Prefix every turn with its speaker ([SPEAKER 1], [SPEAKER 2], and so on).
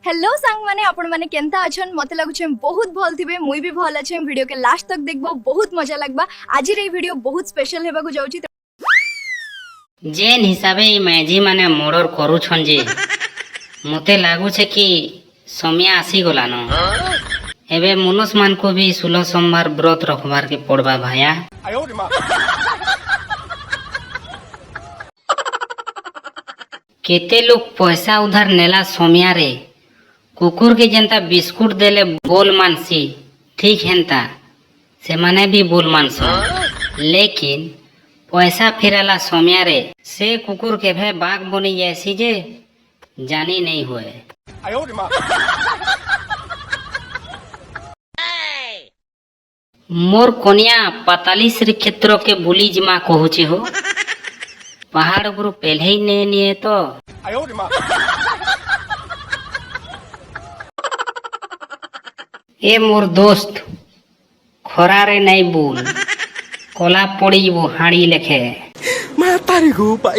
[SPEAKER 1] Hello सांग माने आपण माने केनता अछन मते लागुछे बहुत भल थिबे मुई भी भल अछि वीडियो के लास्ट तक देखबो बहुत मजा लगबा आज रे वीडियो बहुत स्पेशल हेबा को जाउची
[SPEAKER 2] जेन हिसाबे मैजी माने मर्डर करूछन जे मते लागुछे कि समय आसी गलानो एबे मनुष्य मान को भी 16 सोमवार व्रत रखबार के पड़बा भाया। केते लोग पैसा उधार नेला सोमिया रे कुकुर के जनता बिस्कुट देले बोल मानसी ठीक हेनता से माने भी बोल मानसो लेकिन पैसा फिराला सोमिया रे से कुकुर के भे बाघ बनी जैसी जे जानी नहीं हुए। मोर कोनिया पाताली श्री क्षेत्र के बुली जिमा कहूची हो पहाड़ गुरु पहले ही नहीं तो ए मोर दोस्त खरारे नहीं बोल कोला पड़ी वो हाड़ी लेखे
[SPEAKER 3] Mata nih gue, Pak.